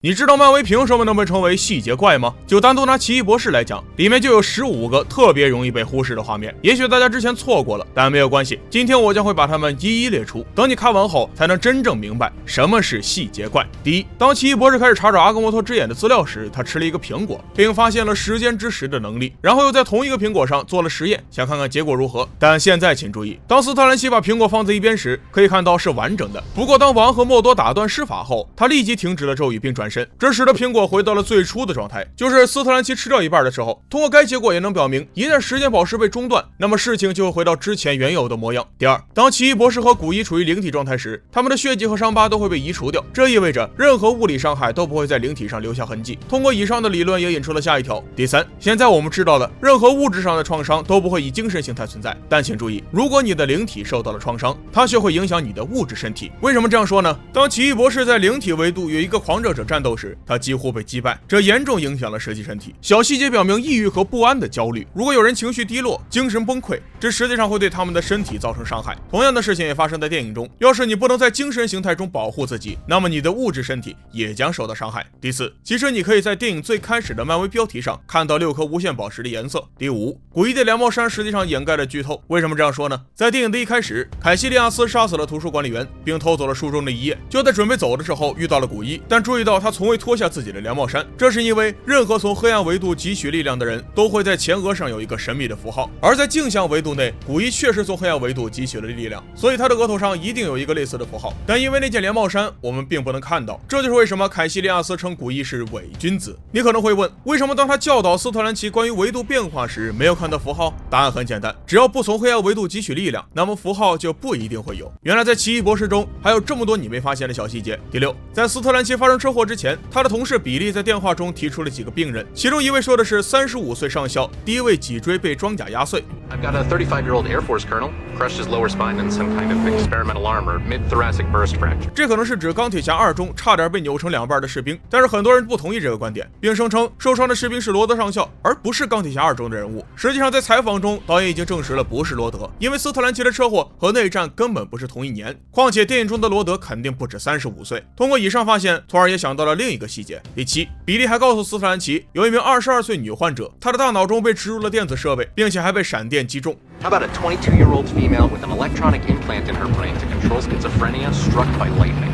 你知道漫威凭什么能被称为细节怪吗？就单独拿奇异博士来讲，里面就有15个特别容易被忽视的画面，也许大家之前错过了，但没有关系，今天我将会把它们一一列出，等你看完后才能真正明白什么是细节怪。第一，当奇异博士开始查找阿格莫托之眼的资料时，他吃了一个苹果，并发现了时间之石的能力，然后又在同一个苹果上做了实验，想看看结果如何。但现在请注意，当斯特兰奇把苹果放在一边时，可以看到是完整的，不过当王和莫多打断施法后，他立即停止了咒语并转身，这使得苹果回到了最初的状态，就是斯特兰奇吃掉一半的时候。通过该结果也能表明，一旦时间宝石被中断，那么事情就会回到之前原有的模样。第二，当奇异博士和古一处于灵体状态时，他们的血迹和伤疤都会被移除掉，这意味着任何物理伤害都不会在灵体上留下痕迹。通过以上的理论也引出了下一条。第三，现在我们知道了，任何物质上的创伤都不会以精神形态存在，但请注意，如果你的灵体受到了创伤，它却会影响你的物质身体。为什么这样说呢？当奇异博士在灵体维度与一个狂热者战斗时，他几乎被击败，这严重影响了实际身体。小细节表明抑郁和不安的焦虑，如果有人情绪低落、精神崩溃，这实际上会对他们的身体造成伤害。同样的事情也发生在电影中，要是你不能在精神形态中保护自己，那么你的物质身体也将受到伤害。第四，其实你可以在电影最开始的漫威标题上看到6颗无限宝石的颜色。第五，古一的凉帽衫实际上掩盖了剧透。为什么这样说呢？在电影的一开始，凯西利亚斯杀死了图书管理员，并偷走了书中的一页，就在准备走的时候遇到了古一，但注意到他从未脱下自己的凉帽衫，这是因为任何从黑暗维度汲取力量的人都会在前额上有一个神秘的符号，而在镜像维度内，古一确实从黑暗维度汲取了力量，所以他的额头上一定有一个类似的符号，但因为那件连帽衫我们并不能看到，这就是为什么凯西利亚斯称古一是伪君子。你可能会问，为什么当他教导斯特兰奇关于维度变化时没有看到符号？答案很简单，只要不从黑暗维度汲取力量，那么符号就不一定会有。原来在奇异博士中还有这么多你没发现的小细节。第六，在斯特兰奇发生车祸之前，他的同事比利在电话中提出了几个病人，其中一位说的是35岁上校第一位脊椎被装甲压碎。I've got a 35-year-old Air Force colonel crushed his lower spine in some kind of experimental armor, mid-thoracic burst fracture. 这可能是指钢铁侠2中差点被扭成2半的士兵，但是很多人不同意这个观点，并声称受伤的士兵是罗德上校，而不是钢铁侠2中的人物。实际上，在采访中，导演已经证实了不是罗德，因为斯特兰奇的车祸和内战根本不是同一年，况且电影中的罗德肯定不止35岁。通过以上发现，从而也想到了另一个细节。第七，比利还告诉斯特兰奇，有一名22岁女患者，她的大脑中被植入了电子设备，并且还被闪电击中。How about a 22-year-old female with an electronic implant in her brain to control schizophrenia struck by lightning?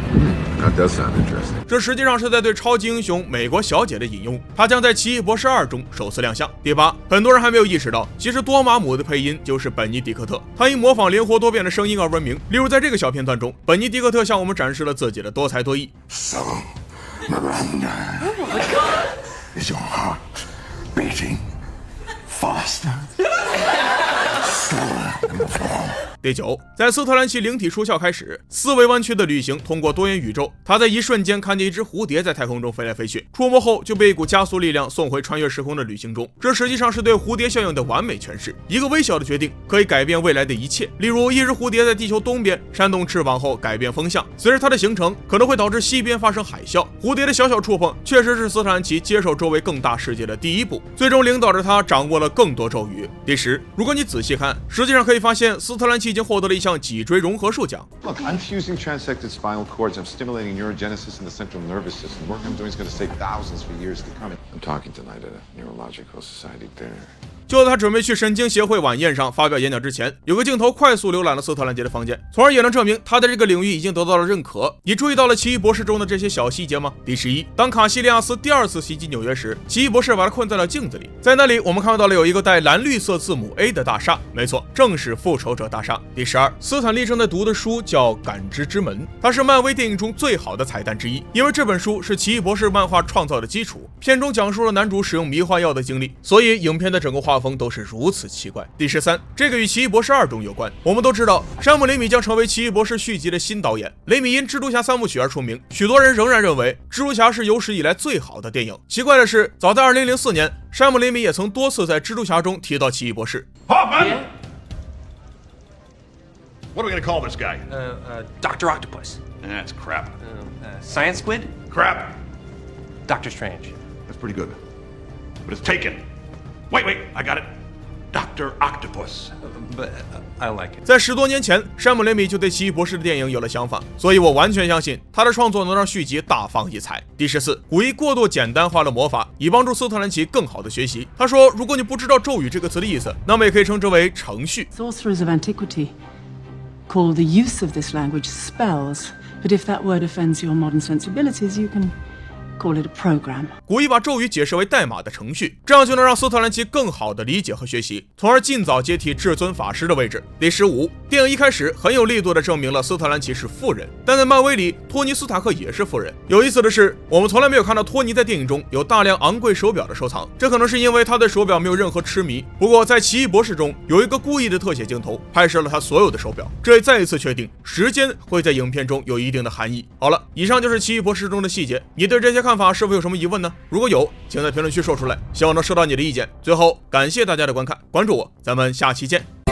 That does sound interesting. 这实际上是在对超级英雄美国小姐的引用，她将在奇异博士2中首次亮相。第八，很多人还没有意识到，其实多玛姆的配音就是本尼迪克特，他因模仿灵活多变的声音而闻名。例如在这个小片段中，本尼迪克特向我们展示了自己的多才多艺。 So, Miranda, oh my God, is your heart beating faster? Slower. 第九，在斯特兰奇灵体出窍开始，思维弯曲的旅行通过多元宇宙，他在一瞬间看见一只蝴蝶在太空中飞来飞去，触摸后就被一股加速力量送回穿越时空的旅行中。这实际上是对蝴蝶效应的完美诠释。一个微小的决定可以改变未来的一切。例如，一只蝴蝶在地球东边扇动翅膀后改变风向，随着它的形成，可能会导致西边发生海啸。蝴蝶的小小触碰确实是斯特兰奇接受周围更大世界的第一步，最终领导着他掌握了更多咒语。第十，如果你仔细看，实际上可以发现斯特兰奇已经获得了一项脊椎融合术奖。 Look, I'm fusing transected spinal cords. I'm stimulating neurogenesis in the central nervous system. The work I'm doing is going to save thousands for years to come. I'm talking tonight at a neurological society dinner. 就在他准备去神经协会晚宴上发表演讲之前，有个镜头快速浏览了斯特兰奇的房间，从而也能证明他在这个领域已经得到了认可。你注意到了奇异博士中的这些小细节吗？第11，当卡西利亚斯第2次袭击纽约时，奇异博士把他困在了镜子里，在那里我们看到了有一个带蓝绿色字母 A 的大厦，没错，正是复仇者大厦。第12，斯坦利正在读的书叫《感知之门》，它是漫威电影中最好的彩蛋之一，因为这本书是奇异博士漫画创造的基础。片中讲述了男主使用迷幻药的经历，所以影片的整个画风都是如此奇怪。第13，这个与奇异博士2中有关。我们都知道，山姆雷米将成为奇异博士续集的新导演。雷米因蜘蛛侠3部曲而出名，许多人仍然认为蜘蛛侠是有史以来最好的电影。奇怪的是，早在2004年，山姆雷米也曾多次在蜘蛛侠中提到奇异博士。 Hoffman! What are we gonna call this guy? Dr. Octopus. That's crap. Science Squid? Crap. Doctor Strange. That's pretty good. But it's taken. Wait, I got it. Dr. Octopus. But I like it. 在10多年前，山姆雷米就对奇异博士的电影有了想法，所以我完全相信他的创作能让续集大放异彩。第14，古一过度简单化了魔法，以帮助斯特兰奇更好的学习。他说，如果你不知道咒语这个词的意思，那么也可以称之为程序。 Sorcerers of antiquity call the use of this language spells, but if that word offends your modern sensibilities, you can call it a program. 古一把咒语解释为代码的程序，这样就能让斯特兰奇更好的理解和学习，从而尽早接替至尊法师的位置。第15，电影一开始很有力度地证明了斯特兰奇是富人，但在漫威里，托尼斯塔克也是富人。有意思的是，我们从来没有看到托尼在电影中有大量昂贵手表的收藏，这可能是因为他对手表没有任何痴迷。不过在奇异博士中，有一个故意的特写镜头拍摄了他所有的手表，这也再一次确定时间会在影片中有一定的含义。好了，以上就是奇异博士中的细节，你对这些看法是否有什么疑问呢？如果有，请在评论区说出来，希望能收到你的意见。最后，感谢大家的观看，关注我，咱们下期见。